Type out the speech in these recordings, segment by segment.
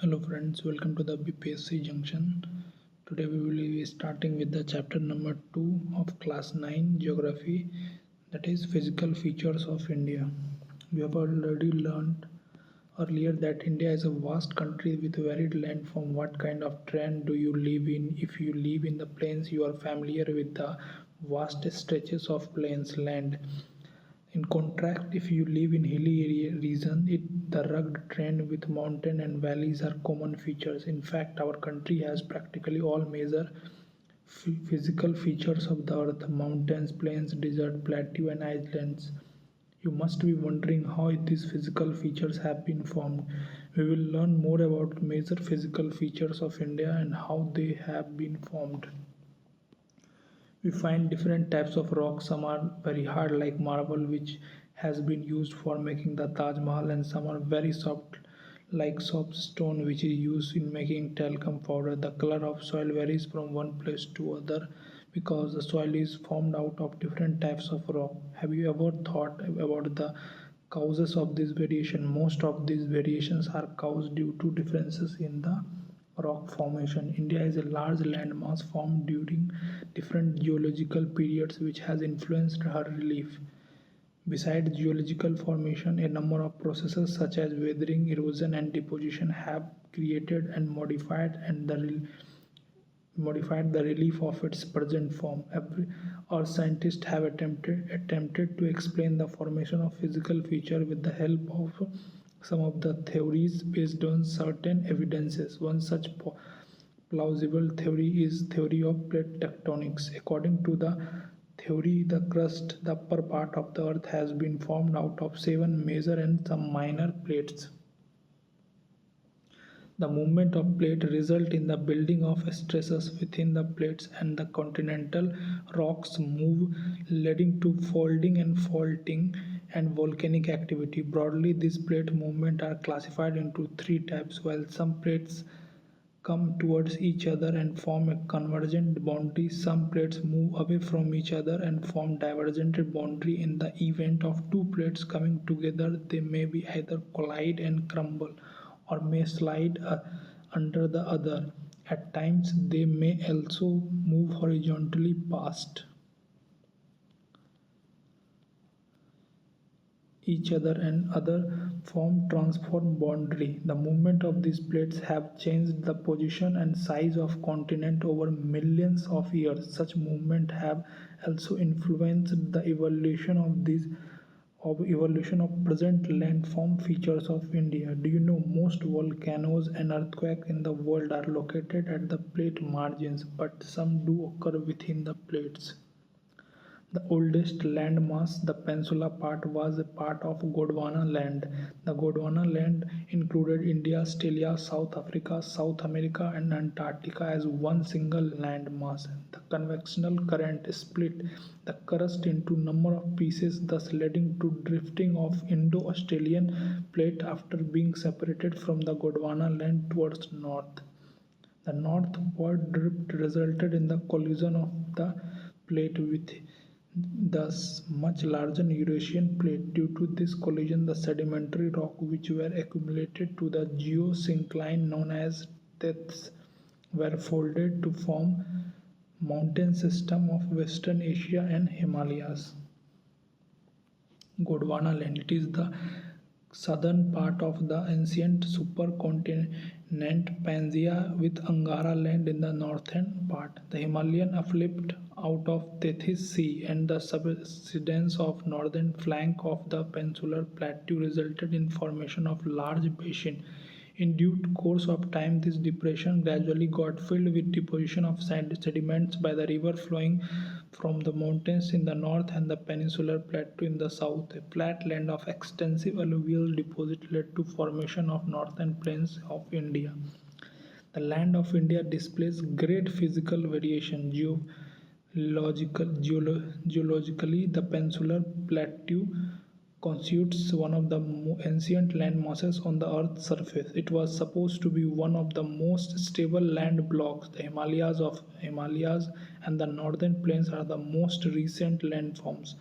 Hello friends, welcome to the PSC junction. Today we will be starting with the chapter number 2 of class 9 geography, that is physical features of India. We have already learned earlier that India is a vast country with varied landform. What kind of terrain do you live in? If you live in the plains, you are familiar with the vast stretches of plains land. In contrast, if you live in hilly region, the rugged terrain with mountain and valleys are common features. In fact, our country has practically all major physical features of the earth: mountains, plains, desert, plateau, and islands. You must be wondering how these physical features have been formed. We will learn more about major physical features of India and how they have been formed. We find different types of rocks. Some are very hard like marble, which has been used for making the Taj Mahal, and some are very soft like soft stone, which is used in making talcum powder. The color of soil varies from one place to other because the soil is formed out of different types of rock. Have you ever thought about the causes of this variation? Most of these variations are caused due to differences in the rock formation. India is a large landmass formed during different geological periods which has influenced her relief. Besides geological formation, a number of processes such as weathering, erosion, and deposition have created and modified the relief of its present form. Our scientists have attempted to explain the formation of physical feature with the help of some of the theories based on certain evidences. One such plausible theory is theory of plate tectonics. According to the theory, the crust, the upper part of the earth, has been formed out of seven major and some minor plates. The movement of plate result in the building of stresses within the plates, and the continental rocks move, leading to folding and faulting and volcanic activity. Broadly, these plate movements are classified into three types. While some plates come towards each other and form a convergent boundary, some plates move away from each other and form divergent boundary. In the event of two plates coming together, they may be either collide and crumble or may slide under the other. At times, they may also move horizontally past each other and other form transform boundary. The movement of these plates have changed the position and size of continent over millions of years. Such movement have also influenced the evolution of present landform features of India. Do you know most volcanoes and earthquakes in the world are located at the plate margins, but some do occur within the plates. The oldest landmass, the peninsula part, was a part of Gondwana land. The Gondwana land included India, Australia, South Africa, South America, and Antarctica as one single landmass. The convectional current split the crust into number of pieces, thus leading to drifting of Indo-Australian plate after being separated from the Gondwana land towards north. The northward drift resulted in the collision of the plate with thus much larger Eurasian plate. Due to this collision, the sedimentary rock which were accumulated to the geosyncline known as tethys were folded to form mountain system of Western Asia and Himalayas. Gondwana land. It is the southern part of the ancient supercontinent Pangaea, with Angara land in the northern part. The Himalayan uplift out of Tethys Sea and the subsidence of northern flank of the peninsular plateau resulted in formation of large basin. In due course of time, this depression gradually got filled with deposition of sediments by the river flowing from the mountains in the north and the peninsular plateau in the south. A flat land of extensive alluvial deposit led to formation of northern plains of India. The land of India displays great physical variation. Geologically, the peninsular plateau constitutes one of the ancient land masses on the Earth's surface. It was supposed to be one of the most stable land blocks. The Himalayas and the northern plains are the most recent landforms.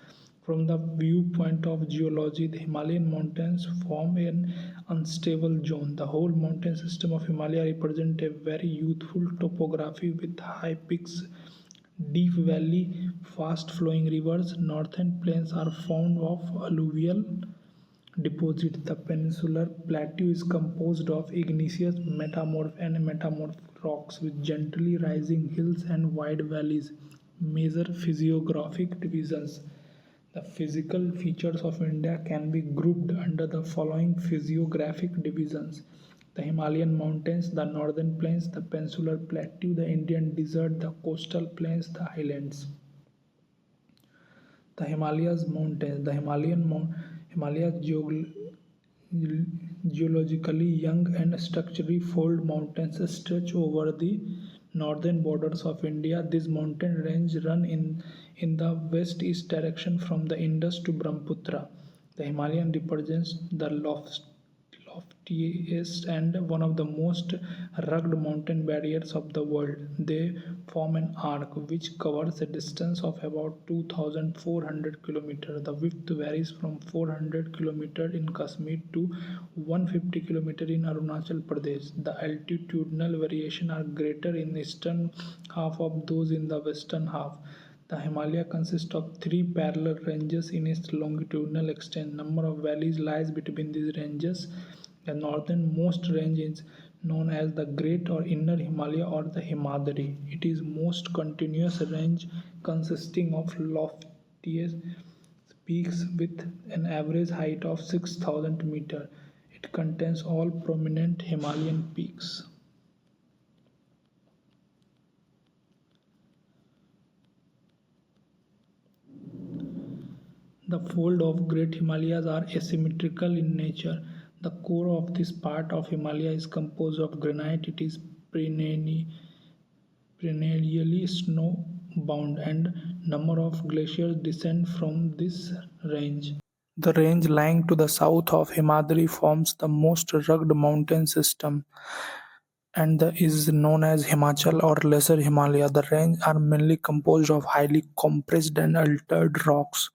From the viewpoint of geology, the Himalayan mountains form an unstable zone. The whole mountain system of Himalaya represents a very youthful topography with high peaks, deep valley, fast flowing rivers. Northern plains are found of alluvial deposit. The peninsular plateau is composed of igneous metamorph and metamorph rocks with gently rising hills and wide valleys. Major physiographic divisions. The physical features of India can be grouped under the following physiographic divisions: the Himalayan mountains, the northern plains, the peninsular plateau, the Indian desert, the coastal plains, the highlands. The Himalayas mountains. The Himalayas geologically young and structurally fold mountains stretch over the northern borders of India. This mountain range run in the west-east direction from the Indus to Brahmaputra. The Himalayan represents the loftiest and one of the most rugged mountain barriers of the world. They form an arc which covers a distance of about 2,400 km. The width varies from 400 km in Kashmir to 150 km in Arunachal Pradesh. The altitudinal variation are greater in the eastern half of those in the western half. The Himalaya consists of three parallel ranges in its longitudinal extent. Number of valleys lies between these ranges. The northernmost range is known as the Great or Inner Himalaya or the Himadri. It is most continuous range consisting of loftiest peaks with an average height of 6,000 meters. It contains all prominent Himalayan peaks. The folds of Great Himalayas are asymmetrical in nature. The core of this part of Himalaya is composed of granite. It is perennially snow-bound, and number of glaciers descend from this range. The range lying to the south of Himadri forms the most rugged mountain system and is known as Himachal or Lesser Himalaya. The range are mainly composed of highly compressed and altered rocks.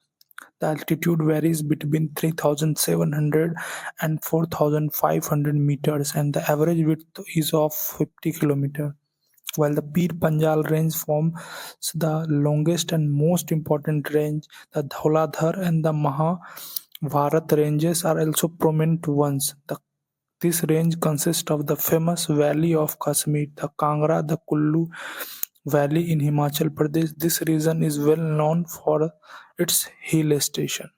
The altitude varies between 3,700 and 4,500 meters, and the average width is of 50 kilometers. While the Pir Panjal range forms the longest and most important range, the Dhauladhar and the Mahabharat ranges are also prominent ones. This range consists of the famous Valley of Kashmir, the Kangra, the Kullu Valley in Himachal Pradesh. This region is well known for its hill station.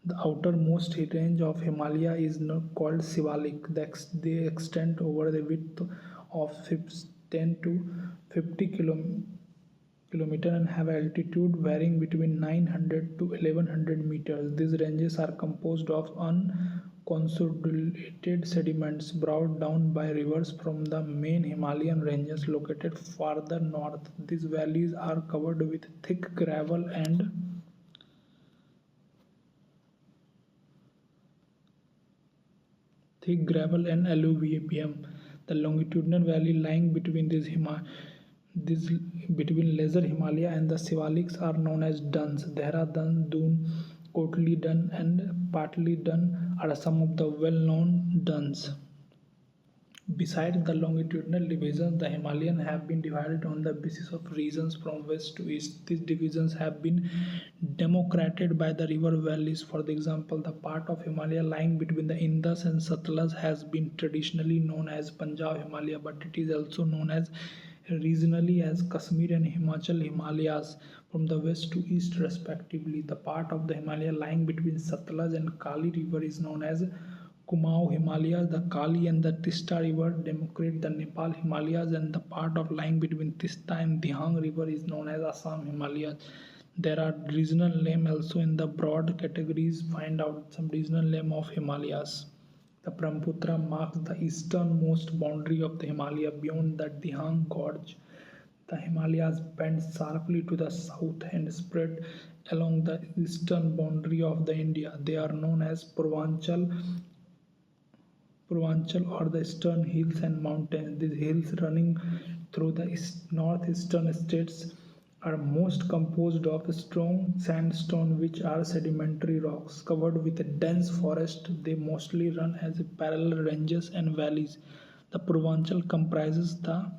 The outermost range of Himalaya is called Sivalik. They extend over the width of 10 to 50 kilometers and have altitude varying between 900 to 1100 meters. These ranges are composed of unconsolidated sediments brought down by rivers from the main Himalayan ranges located farther north. These valleys are covered with thick gravel and alluvium. The longitudinal valley lying between between Lesser Himalaya and the Sivaliks are known as duns. Dehradun, Dun, Kotli Dun, and Patli Dun are some of the well-known duns. Besides the longitudinal divisions, the Himalayan have been divided on the basis of regions from west to east. These divisions have been demarcated by the river valleys. For example, the part of Himalaya lying between the Indus and Satluj has been traditionally known as Punjab Himalaya, but it is also known as regionally as Kashmir and Himachal Himalayas from the west to east respectively. The part of the Himalaya lying between Satluj and Kali river is known as Kumaon Himalayas. The Kali and the Tista river demarcate the Nepal Himalayas, and the part of lying between Tista and Dihang river is known as Assam Himalayas. There are regional names also in the broad categories. Find out some regional name of Himalayas. The Brahmaputra marks the easternmost boundary of the Himalaya beyond the Dihang Gorge. The Himalayas bend sharply to the south and spread along the eastern boundary of the India. They are known as Purvanchal or the Eastern Hills and Mountains. These hills running through the northeastern states are most composed of strong sandstone, which are sedimentary rocks covered with a dense forest. They mostly run as parallel ranges and valleys. The Purvanchal comprises the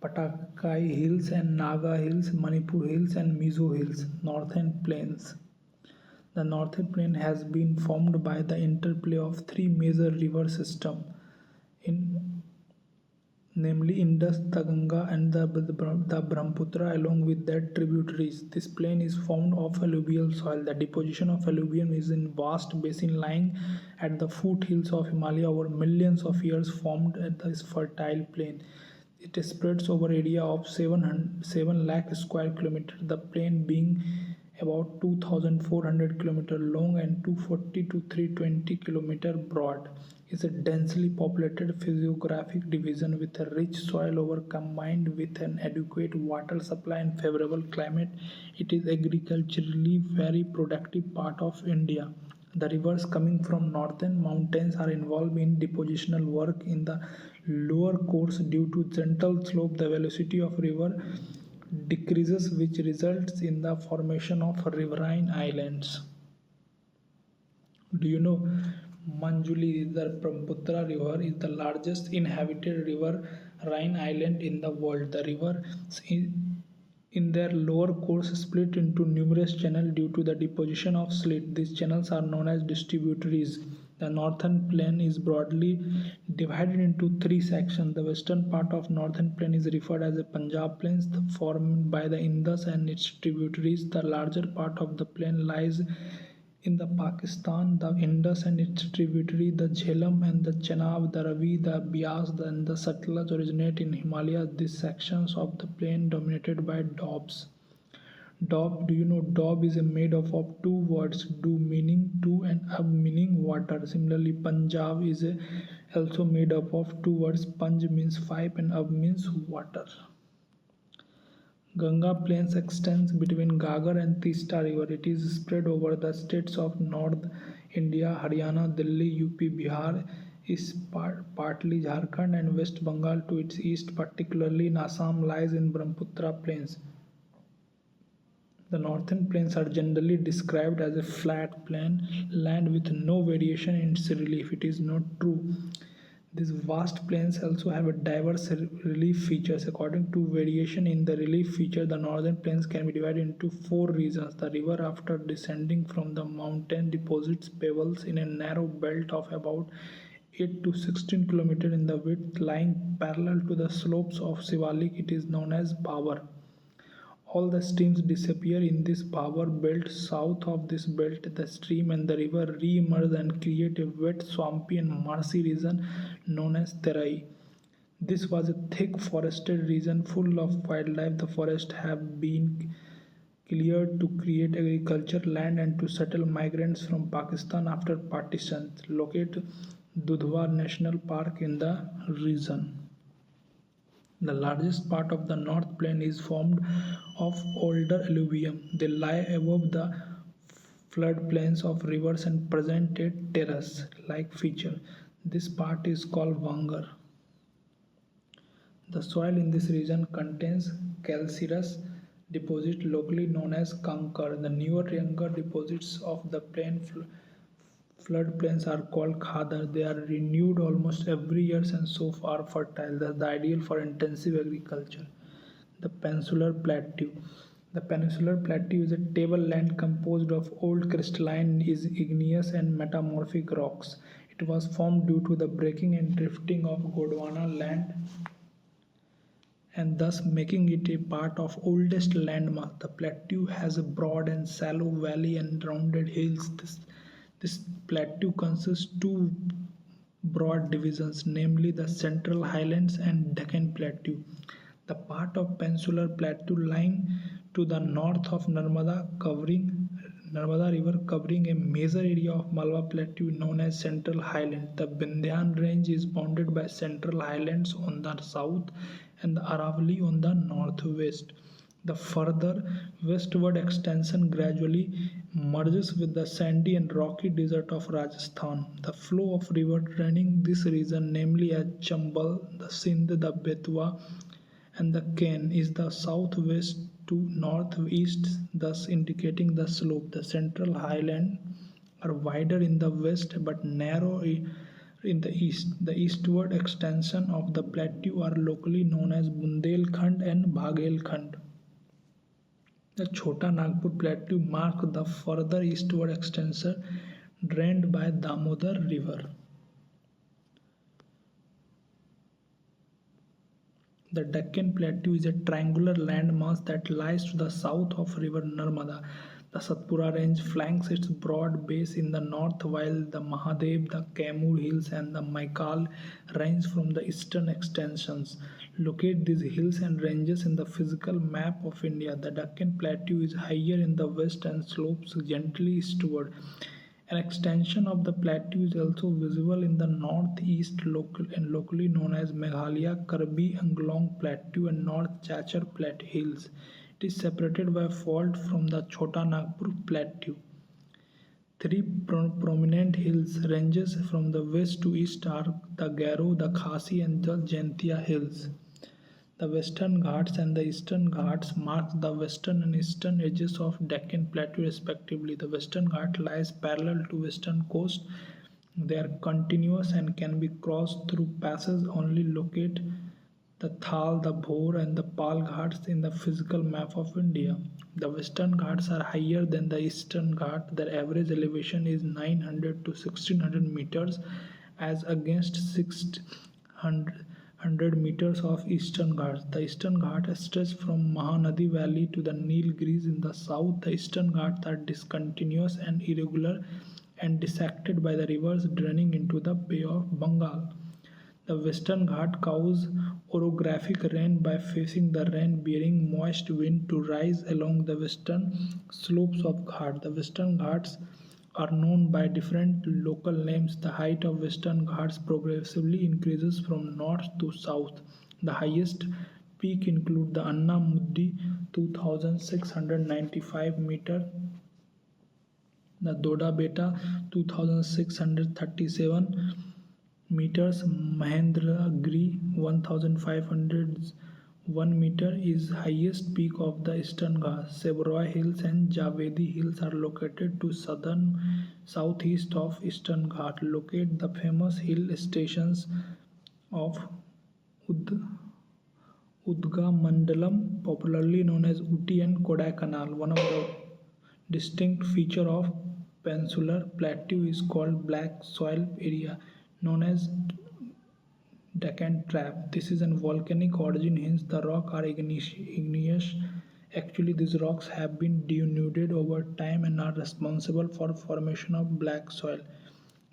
Patakai Hills and Naga Hills, Manipur Hills and Mizo Hills, Northern Plains. The Northern Plain has been formed by the interplay of three major river systems, in namely Indus, the Ganga, and the Brahmaputra, along with their tributaries. This plain is formed of alluvial soil. The deposition of alluvium is in vast basin lying at the foothills of Himalaya over millions of years, formed at this fertile plain. It spreads over area of 7 lakh square kilometers, the plain being about 2,400 km long and 240 to 320 km broad. Is a densely populated physiographic division with a rich soil over combined with an adequate water supply and favorable climate. It is agriculturally very productive part of India. The rivers coming from northern mountains are involved in depositional work in the lower course. Due to gentle slope, the velocity of river decreases, which results in the formation of riverine islands. Do you know Manjuli, the Brahmaputra River, is the largest inhabited riverine island in the world. The river in their lower course split into numerous channels due to the deposition of slit. These channels are known as distributaries. The northern plain is broadly divided into three sections. The western part of northern plain is referred as the Punjab Plains, formed by the Indus and its tributaries. The larger part of the plain lies in the Pakistan. The Indus and its tributary, the Jhelum and the Chenab, the Ravi, the Bias, and the Satluj originate in Himalaya. These sections of the plain dominated by Doabs. Daub, do you know Daub is made up of two words, do meaning two and ab meaning water. Similarly, Punjab is also made up of two words, Panj means five and ab means water. Ganga Plains extends between Gagar and Teesta River. It is spread over the states of North India, Haryana, Delhi, UP, Bihar, is partly Jharkhand and West Bengal to its east, particularly in Assam, lies in Brahmaputra Plains. The northern plains are generally described as a flat plain land with no variation in its relief. It is not true. These vast plains also have a diverse relief features. According to variation in the relief feature, the northern plains can be divided into four regions. The river, after descending from the mountain, deposits pebbles in a narrow belt of about 8 to 16 km in the width, lying parallel to the slopes of Sivalik. It is known as Bawar. All the streams disappear in this Bawar belt. South of this belt, the stream and the river re-emerge and create a wet, swampy and marshy region known as Terai. This was a thick forested region full of wildlife. The forests have been cleared to create agriculture land and to settle migrants from Pakistan after partition. Locate Dudhwa National Park in the region. The largest part of the North Plain is formed of older alluvium. They lie above the floodplains of rivers and present a terrace-like feature. This part is called Vangar. The soil in this region contains calcareous deposits locally known as kankar. The newer younger deposits of the floodplains are called khadar. They are renewed almost every year and so far fertile, thus the ideal for intensive agriculture. The Peninsular Plateau. The Peninsular Plateau is a tableland composed of old crystalline, igneous and metamorphic rocks. It was formed due to the breaking and drifting of Gondwana land and thus making it a part of oldest landmass. The plateau has a broad and shallow valley and rounded hills. This plateau consists two broad divisions, namely the Central Highlands and Deccan Plateau. The part of Peninsular Plateau lying to the north of Narmada River covering a major area of Malwa Plateau known as Central Highlands. The Vindhyan Range is bounded by Central Highlands on the south and the Aravalli on the northwest. The further westward extension gradually merges with the sandy and rocky desert of Rajasthan. The flow of river draining this region, namely as Chambal, the Sindh, the Betwa, and the cane is the southwest to northeast, thus indicating the slope. The central highland are wider in the west but narrow in the east. The eastward extension of the plateau are locally known as Bundelkhand and Bhagelkhand. The Chota Nagpur Plateau marks the further eastward extension drained by Damodar River. The Deccan Plateau is a triangular landmass that lies to the south of River Narmada. The Satpura Range flanks its broad base in the north, while the Mahadev, the Kaimur Hills, and the Maikal Range from the eastern extensions. Locate these hills and ranges in the physical map of India. The Deccan Plateau is higher in the west and slopes gently eastward. An extension of the plateau is also visible in the northeast locally known as Meghalaya Karbi Anglong Plateau and North Chachar Plateau Hills. It is separated by a fault from the Chota Nagpur Plateau. Three prominent hills ranges from the west to east are the Garo, the Khasi and the Jaintia Hills. The Western Ghats and the Eastern Ghats mark the western and eastern edges of Deccan Plateau respectively. The Western Ghat lies parallel to western coast. They are continuous and can be crossed through passes. Only locate the Thal, the Bhor and the Pal Ghats in the physical map of India. The Western Ghats are higher than the Eastern Ghat. Their average elevation is 900 to 1600 meters as against 600 meters of Eastern Ghats. The Eastern Ghats stretch from Mahanadi Valley to the Nilgiris in the south. The Eastern Ghats are discontinuous and irregular and dissected by the rivers draining into the Bay of Bengal. The Western Ghat causes orographic rain by facing the rain-bearing moist wind to rise along the western slopes of Ghat. The Western Ghats are known by different local names. The height of Western Ghats progressively increases from north to south. The highest peak include the Anna Muddi 2695 meter, the Doda Beta 2637 meters, Mahendragiri 1501 meter is highest peak of the Eastern Ghats. Sebroy Hills and Javedi Hills are located to southeast of Eastern Ghat. Locate the famous hill stations of Udgamandalam, popularly known as Uti and Kodaikanal. One of the distinct feature of peninsular plateau is called black soil area known as Deccan Trap. This is a volcanic origin, hence the rock are igneous. Actually, these rocks have been denuded over time and are responsible for formation of black soil.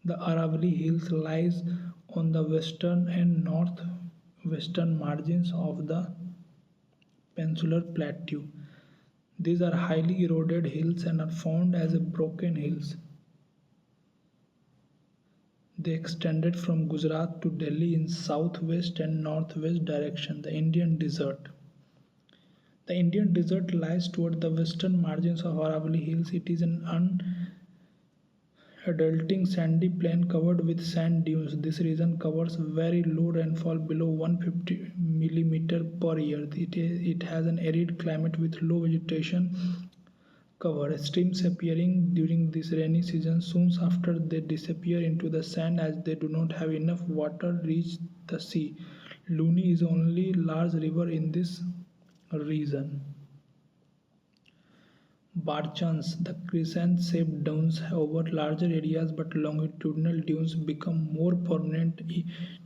The Aravalli Hills lies on the western and northwestern margins of the peninsular plateau. These are highly eroded hills and are found as broken hills. They extended from Gujarat to Delhi in southwest and northwest direction. The Indian Desert. The Indian Desert lies toward the western margins of Aravalli Hills. It is an unadulterating sandy plain covered with sand dunes. This region covers very low rainfall below 150 mm per year. It has an arid climate with low vegetation cover. Streams appearing during this rainy season. Soon after they disappear into the sand as they do not have enough water reach the sea. Luni is only large river in this region. Barchans, the crescent-shaped dunes over larger areas, but longitudinal dunes become more prominent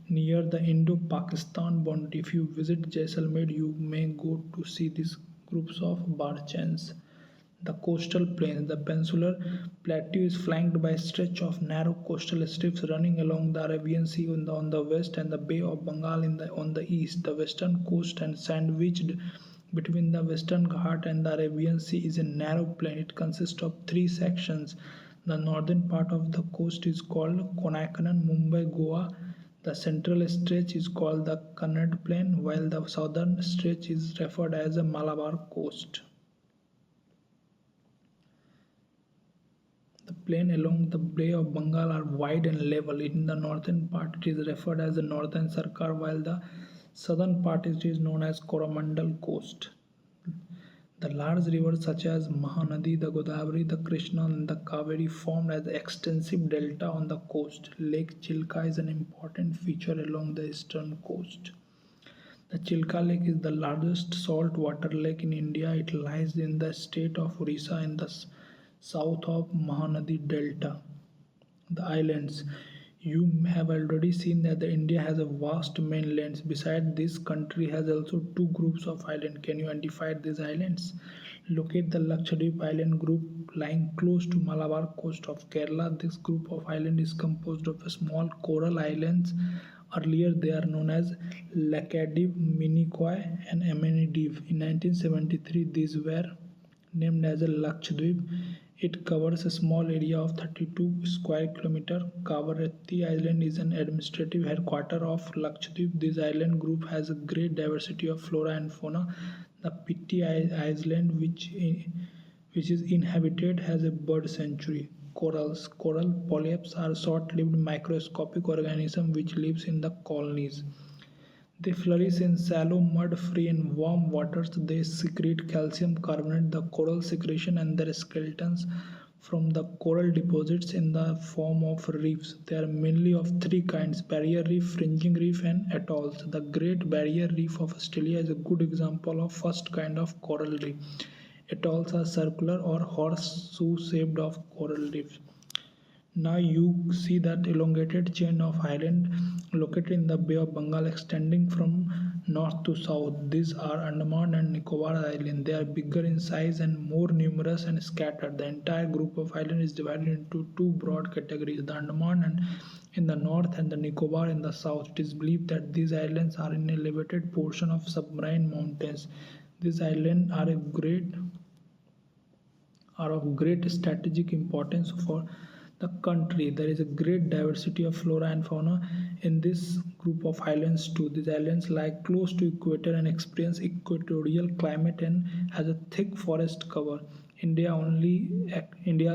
near the Indo-Pakistan boundary. If you visit Jaisalmer, you may go to see these groups of barchans. The coastal plains. The peninsular plateau is flanked by a stretch of narrow coastal strips running along the Arabian Sea on the west and the Bay of Bengal on the east. The western coast and sandwiched between the Western Ghat and the Arabian Sea is a narrow plain. It consists of three sections. The northern part of the coast is called Konaikanal, Mumbai, Goa. The central stretch is called the Kannada Plain, while the southern stretch is referred as the Malabar coast. The plain along the Bay of Bengal are wide and level. In the northern part, it is referred as the Northern Sarkar, while the Southern part is known as Coromandel Coast. The large rivers such as Mahanadi, the Godavari, the Krishna, and the Kaveri formed an extensive delta on the coast. Lake Chilka is an important feature along the eastern coast. The Chilka Lake is the largest saltwater lake in India. It lies in the state of Orissa in the south of Mahanadi Delta. The islands. You have already seen that the India has a vast mainlands. Besides, this country has also two groups of islands. Can you identify these islands? Locate the Lakshadweep island group lying close to Malabar coast of Kerala. This group of islands is composed of small coral islands. Earlier, they are known as Laccadive, Minicoy, and Amanidive. In 1973, these were named as a Lakshadweep. It covers a small area of 32 square kilometers. Kavaratti Island is an administrative headquarter of Lakshadweep. This island group has a great diversity of flora and fauna. The Pitti Island, which is inhabited, has a bird sanctuary. Corals. Coral polyps are short-lived microscopic organisms which lives in the colonies. They flourish in shallow, mud-free and warm waters. They secrete calcium carbonate, the coral secretion, and their skeletons from the coral deposits in the form of reefs. They are mainly of three kinds: barrier reef, fringing reef, and atolls. The Great Barrier Reef of Australia is a good example of first kind of coral reef. Atolls are circular or horseshoe-shaped of coral reefs. Now you see that elongated chain of islands located in the Bay of Bengal extending from north to south. These are Andaman and Nicobar Islands. They are bigger in size and more numerous and scattered. The entire group of islands is divided into two broad categories: the Andaman and in the north and the Nicobar in the south. It is believed that these islands are in an elevated portion of submarine mountains. These islands are of great strategic importance for the country. There is a great diversity of flora and fauna in this group of islands too. These islands lie close to equator and experience equatorial climate and has a thick forest cover. India's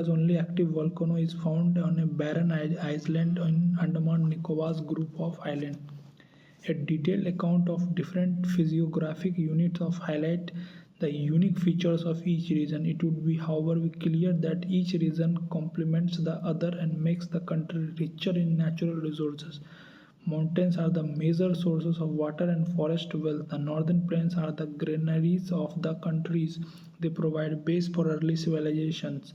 only active volcano is found on a barren island in Andaman Nicobar's group of islands. A detailed account of different physiographic units of highlight the unique features of each region. It would be, however, clear that each region complements the other and makes the country richer in natural resources. Mountains are the major sources of water and forest wealth. The northern plains are the granaries of the countries. They provide base for early civilizations.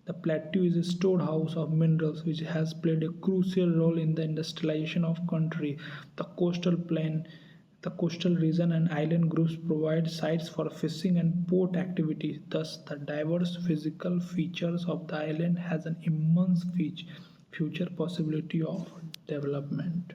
The plateau is a storehouse of minerals which has played a crucial role in the industrialization of country. The the coastal region and island groups provide sites for fishing and port activities. Thus, the diverse physical features of the island has an immense future possibility of development.